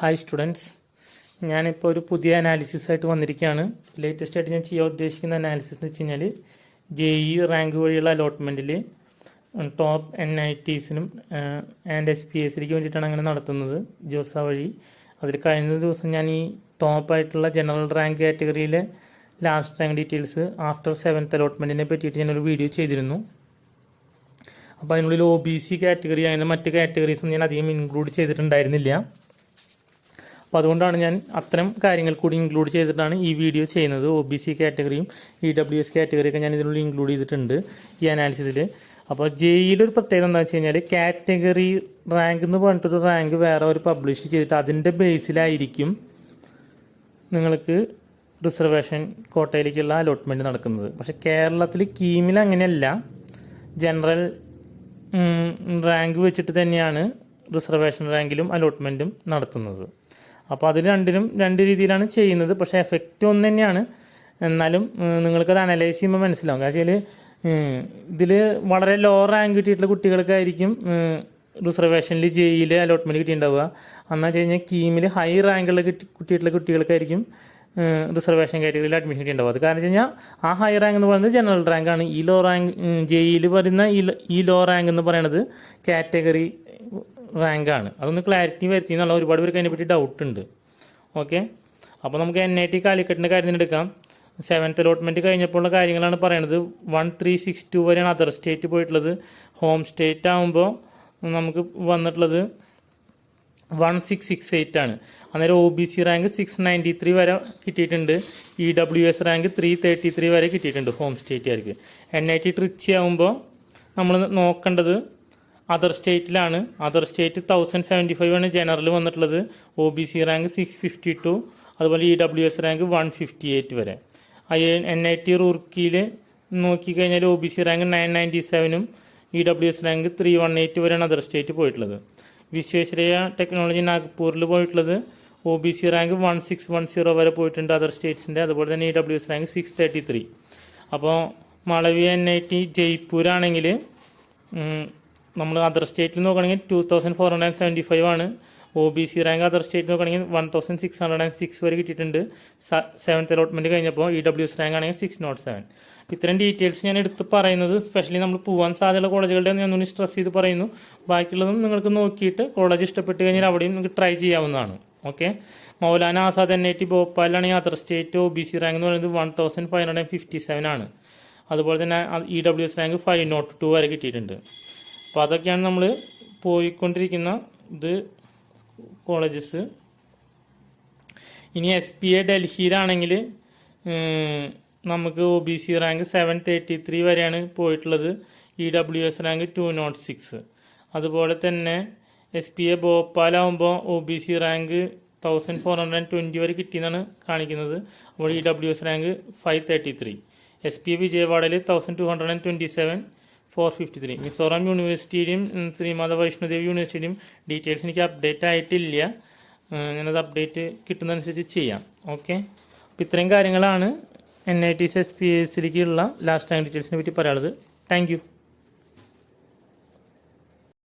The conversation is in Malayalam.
ഹായ് സ്റ്റുഡൻസ്, ഞാനിപ്പോൾ ഒരു പുതിയ അനാലിസിസ് ആയിട്ട് വന്നിരിക്കുകയാണ്. ലേറ്റസ്റ്റ് ആയിട്ട് ഞാൻ ചെയ്യാൻ ഉദ്ദേശിക്കുന്ന അനാലിസിസ് എന്ന് വെച്ച് കഴിഞ്ഞാൽ JEE റാങ്ക് വഴിയുള്ള അലോട്ട്മെൻറ്റിൽ ടോപ്പ് NITസിനും ആൻഡ് SPSസിലേക്ക് വേണ്ടിയിട്ടാണ് അങ്ങനെ നടത്തുന്നത് ജോസ വഴി. അതിൽ കഴിഞ്ഞ ദിവസം ഞാൻ ഈ ടോപ്പായിട്ടുള്ള ജനറൽ റാങ്ക് കാറ്റഗറിയിലെ last rank details after 7th അലോട്ട്മെൻറ്റിനെ പറ്റിയിട്ട് ഞാനൊരു വീഡിയോ ചെയ്തിരുന്നു. അപ്പോൾ അതിനുള്ളിൽ OBC കാറ്റഗറി അങ്ങനെ മറ്റ് കാറ്റഗറീസും ഞാൻ അധികം ഇൻക്ലൂഡ് ചെയ്തിട്ടുണ്ടായിരുന്നില്ല. അപ്പോൾ അതുകൊണ്ടാണ് ഞാൻ അത്തരം കാര്യങ്ങൾ കൂടി ഇൻക്ലൂഡ് ചെയ്തിട്ടാണ് ഈ വീഡിയോ ചെയ്യുന്നത്. OBC കാറ്റഗറിയും EWS കാറ്റഗറിയൊക്കെ ഞാൻ ഇതിനുള്ളിൽ ഇൻക്ലൂഡ് ചെയ്തിട്ടുണ്ട് ഈ അനാലിസിസിൽ. അപ്പോൾ JEEയുടെ ഒരു പ്രത്യേകത എന്താണെന്ന് വെച്ച് കഴിഞ്ഞാൽ കാറ്റഗറി റാങ്ക് എന്ന് പറഞ്ഞിട്ടൊരു റാങ്ക് വേറെ ഒരു പബ്ലിഷ് ചെയ്തിട്ട് അതിൻ്റെ ബേസിലായിരിക്കും നിങ്ങൾക്ക് റിസർവേഷൻ കോട്ടയിലേക്കുള്ള അലോട്ട്മെൻറ്റ് നടക്കുന്നത്. പക്ഷെ കേരളത്തിൽ കീമിൽ അങ്ങനെയല്ല, ജനറൽ റാങ്ക് വെച്ചിട്ട് തന്നെയാണ് റിസർവേഷൻ റാങ്കിലും അലോട്ട്മെൻറ്റും നടത്തുന്നത്. അപ്പോൾ അതിൽ രണ്ട് രീതിയിലാണ് ചെയ്യുന്നത്. പക്ഷേ എഫക്റ്റ് ഒന്ന് തന്നെയാണ്. എന്നാലും നിങ്ങൾക്കത് അനലൈസ് ചെയ്യുമ്പോൾ മനസ്സിലാവും. കാരണം വെച്ചാൽ ഇതിൽ വളരെ ലോ റാങ്ക് കിട്ടിയിട്ടുള്ള കുട്ടികൾക്കായിരിക്കും റിസർവേഷനിൽ JEEയിൽ അലോട്ട്മെൻറ്റ് കിട്ടിയിട്ടുണ്ടാവുക. എന്ന് വെച്ച് കഴിഞ്ഞാൽ കീമിൽ ഹൈ റാങ്കുള്ള കിട്ടിയിട്ടുള്ള കുട്ടികൾക്കായിരിക്കും റിസർവേഷൻ കാറ്റഗറിയിൽ അഡ്മിഷൻ കിട്ടിയിട്ടുണ്ടാവും. അത് കാരണം വെച്ച് കഴിഞ്ഞാൽ ആ ഹൈ റാങ്ക് എന്ന് പറയുന്നത് ജനറൽ റാങ്കാണ്. ഈ ലോ റാങ്ക് JEEയിൽ പറയുന്ന ഈ ലോ റാങ്ക് എന്ന് പറയുന്നത് കാറ്റഗറി റാങ്കാണ്. അതൊന്ന് ക്ലാരിറ്റി വരുത്തി എന്നുള്ള ഒരുപാട് പേർക്ക് അതിനെപ്പറ്റി ഡൗട്ട് ഉണ്ട്. ഓക്കെ, അപ്പോൾ നമുക്ക് NIT കാലിക്കറ്റിൻ്റെ കാര്യത്തിന് എടുക്കാം. 7th അലോട്ട്മെൻറ്റ് കഴിഞ്ഞപ്പോൾ ഉള്ള കാര്യങ്ങളാണ് പറയുന്നത്. 1362 വരെയാണ് അതർ സ്റ്റേറ്റ് പോയിട്ടുള്ളത്. ഹോം സ്റ്റേറ്റ് ആകുമ്പോൾ നമുക്ക് വന്നിട്ടുള്ളത് 1668 ആണ്. അന്നേരം OBC റാങ്ക് 693 വരെ കിട്ടിയിട്ടുണ്ട്. EWS റാങ്ക് 333 വരെ കിട്ടിയിട്ടുണ്ട് ഹോം സ്റ്റേറ്റുകാർക്ക്. NIT ട്രിച്ചി ആകുമ്പോൾ നമ്മൾ നോക്കേണ്ടത് അതർ സ്റ്റേറ്റിലാണ്. അതർ സ്റ്റേറ്റ് 1075 ആണ് ജനറൽ വന്നിട്ടുള്ളത്. OBC റാങ്ക് 652, അതുപോലെ EWS റാങ്ക് 158 വരെ. NIT റൂർക്കിയിൽ നോക്കിക്കഴിഞ്ഞാൽ OBC റാങ്ക് 997ഉം EWS റാങ്ക് 318 വരെയാണ് അതർ സ്റ്റേറ്റ് പോയിട്ടുള്ളത്. വിശ്വേശ്വരയ്യ ടെക്നോളജി നാഗ്പൂരിൽ പോയിട്ടുള്ളത് OBC റാങ്ക് 1610 വരെ പോയിട്ടുണ്ട് അതർ സ്റ്റേറ്റ്സിൻ്റെ. അതുപോലെ തന്നെ EWS റാങ്ക് 633. അപ്പോൾ മാളവ്യ NIT ജയ്പൂരാണെങ്കിൽ നമ്മൾ അതർ സ്റ്റേറ്റിൽ നോക്കുകയാണെങ്കിൽ 2475 ആണ്. OBC റാങ്ക് അതർ സ്റ്റേറ്റ് നോക്കുകയാണെങ്കിൽ 1606 വരെ കിട്ടിയിട്ടുണ്ട് 7th അലോട്ട്മെൻറ്റ് കഴിഞ്ഞപ്പോൾ. EWS റാങ്ക് ആണെങ്കിൽ 607. ഇത്തരം ഡീറ്റെയിൽസ് ഞാൻ എടുത്ത് പറയുന്നത് സ്പെഷ്യലി നമ്മൾ പോകാൻ സാധ്യതയുള്ള കോളേജുകളുടെ ഞാൻ ഒന്ന് സ്ട്രെസ് ചെയ്ത് പറയുന്നു. ബാക്കിയുള്ളതും നിങ്ങൾക്ക് നോക്കിയിട്ട് കോളേജ് ഇഷ്ടപ്പെട്ട് കഴിഞ്ഞാൽ അവിടെയും നിങ്ങൾക്ക് ട്രൈ ചെയ്യാവുന്നതാണ്. ഓക്കെ, മൗലാന ആസാദ് NIT ഭോപ്പാലിലാണെങ്കിൽ അതർ സ്റ്റേറ്റ് OBC റാങ്ക് എന്ന് പറയുന്നത് 1557 ആണ്. അതുപോലെ തന്നെ EWS റാങ്ക് 502 വരെ കിട്ടിയിട്ടുണ്ട്. അപ്പോൾ അതൊക്കെയാണ് നമ്മൾ പോയിക്കൊണ്ടിരിക്കുന്ന കോളേജസ്. ഇനി SPA ഡൽഹിയിലാണെങ്കിൽ നമുക്ക് OBC റാങ്ക് 733 വരെയാണ് പോയിട്ടുള്ളത്. EWS rank 206. അതുപോലെ തന്നെ SPA ഭോപ്പാലാവുമ്പോൾ OBC റാങ്ക് 1420 വരെ കിട്ടിയെന്നാണ് കാണിക്കുന്നത്. അപ്പോൾ EWS റാങ്ക് 533. SPA വിജയവാഡയിൽ 1227, 453. മിസോറാം യൂണിവേഴ്സിറ്റിയുടെയും ശ്രീമാത വൈഷ്ണോദേവി യൂണിവേഴ്സിറ്റിയുടെയും ഡീറ്റെയിൽസ് എനിക്ക് അപ്ഡേറ്റ് ആയിട്ടില്ല. ഞാനത് അപ്ഡേറ്റ് കിട്ടുന്നതനുസരിച്ച് ചെയ്യാം. ഓക്കെ, അപ്പോൾ ഇത്രയും കാര്യങ്ങളാണ് NITs SPSസിലേക്കുള്ള ലാസ്റ്റ് റാങ്ക് ഡീറ്റെയിൽസിനെ പറ്റി പറയാനുള്ളത്. Thank you.